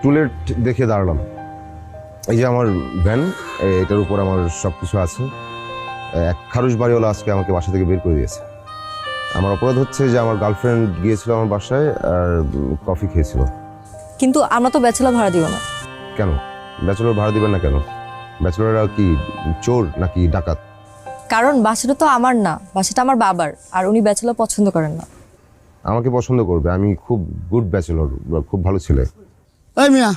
To-let দেখে দাঁড়ালাম। এই যে আমার ভ্যান, এটার উপর আমার সব কিছু আছে। এক খারুশ বাড়িওয়ালা আজকে আমাকে বাসা থেকে বের করে দিয়েছে। আমার অপরাধ হচ্ছে যে আমার গার্লফ্রেন্ড গিয়েছিল আমার বাসায় আর কফি খেয়েছিল। কিন্তু আমরা তো ব্যাচেলর ভাড়া দিব না। কেন ব্যাচেলর ভাড়া দিবেন না কেন? ব্যাচেলররা কি চোর নাকি ডাকাত? কারণ বাসাটা তো আমার না, বাসাটা আমার বাবার, আর উনি ব্যাচেলর পছন্দ করেন না। আমাকে পছন্দ করবে, আমি খুব গুড ব্যাচেলর, খুব ভালো ছেলে। ওই মিয়া,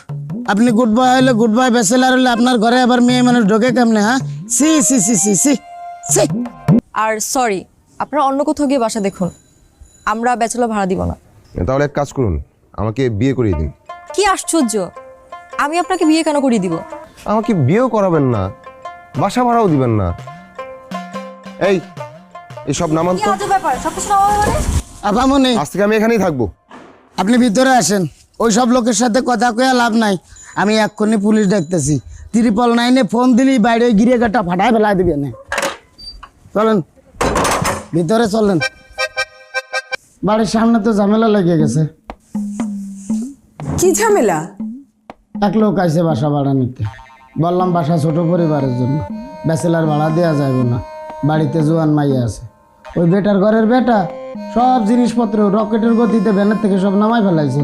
আপনি গুড বয় হলে, গুড বয় ব্যাচেলার হলে আপনার ঘরে আবার মেয়ে মানুষ ঢোকে কেমনে? হ্যাঁ, সি সি সি সি সি সি। আর সরি, আপনারা অন্য কোথাও গিয়ে বাসা দেখুন, আমরা ব্যাচেলর ভাড়া দিব না। তাহলে এক কাজ করুন, আমাকে বিয়ে করিয়ে দিন। কি আশ্চর্য, আমি আপনাকে বিয়ে কেন করিয়ে দিব? আমাকে বিয়েও করাবেন না, বাসা ভাড়াও দিবেন না। এই সব নামান তো। ব্যাপার, সবকিছু নামাবে মানে? আপামনি, আজ থেকে আমি এখানেই থাকবো। আপনি ভিতরে আসেন। ওই সব লোকের সাথে কথা কয়ে লাভ নাই। আমি এক্ষুনি পুলিশ ডাকতেছি। 999-এ ফোন দিলি বাইরে গিরে গাটা ফাটায় ফেলাই দিবে না। চলেন ভিতরে, চলেন। বাড়ির সামনে তো ঝামেলা লেগে গেছে। কি ঝামেলা? এক লোক আইসে বাসা ভাড়া নিতে। বললাম বাসা ছোট পরিবারের জন্য, ব্যাচেলার ভাড়া দেওয়া যাবে না, বাড়িতে জোয়ান মাইয়া আছে। ওই বেটার ঘরের বেটা সব জিনিসপত্র রকেটের গতিতে ভ্যানের থেকে সব নামাই ফেলাইছে।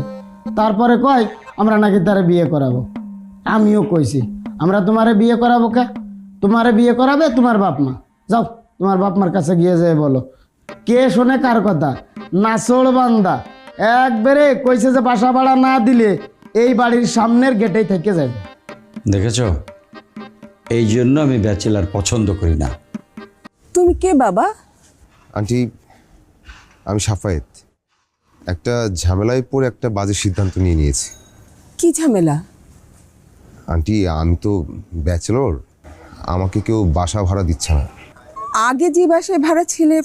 তারপরে কয় আমরা নাকি তারে বিয়ে করাবো। আমিও কইছি আমরা তোমারে বিয়ে করাবো কে? তোমারে বিয়ে করাবে তোমার বাপ মা। যাও তোমার বাপ মার কাছে গিয়ে যেয়ে বলো। কে শোনে কার কথা? নাচড় বান্দা একবারে কইছে যে বাসা ভাড়া না দিলে এই বাড়ির সামনের গেটেই থেকে যাবে। দেখেছ, এই জন্য আমি ব্যাচেলার পছন্দ করি না। তুমি কে বাবা? আন্টি, আমি সাফায়েত। একটা ঝামেলায় পড়ে একটা বাজে সিদ্ধান্ত নিয়ে নিয়েছি। কি ঝামেলা? আন্টি, আমি তো ব্যাচেলর, আমাকে কেউ বাসা ভাড়া দিচ্ছে না। আগে যে বাসায় ভাড়া ছিলে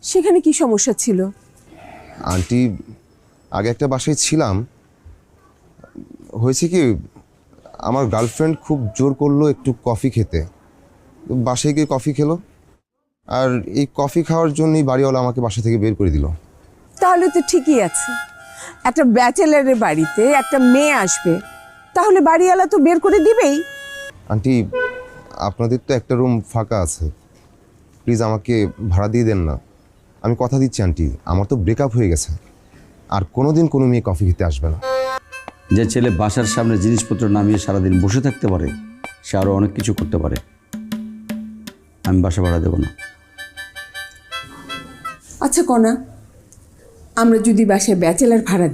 সেখানে কি সমস্যা ছিল? আন্টি, আগে একটা বাসায় ছিলাম, হয়েছে কি আমার গার্লফ্রেন্ড খুব জোর করলো একটু কফি খেতে। বাসায় গিয়ে কফি খেলো, আর এই কফি খাওয়ার জন্যই বাড়িওয়ালা আমাকে বাসা থেকে বের করে দিল। তাহলে তো ঠিকই আছে। একটা ব্যাচেলারের বাড়িতে একটা মেয়ে আসবে, তাহলে বাড়িওয়ালা তো বের করে দিবেই। আন্টি, আপনাদের তো একটা রুম ফাঁকা আছে, প্লিজ আমাকে ভাড়া দিয়ে দেন না। আমি কথা দিচ্ছি আন্টি, আমার তো ব্রেকআপ হয়ে গেছে, আর কোনোদিন কোনো মেয়ে কফি খেতে আসবে না। যে ছেলে বাসার সামনে জিনিসপত্র নামিয়ে সারাদিন বসে থাকতে পারে, সে আরও অনেক কিছু করতে পারে। আমি বাসা ভাড়া দেবো না। আচ্ছা কনা, আমরা যদি বাসায় ব্যাচেলার ভাড়া দিই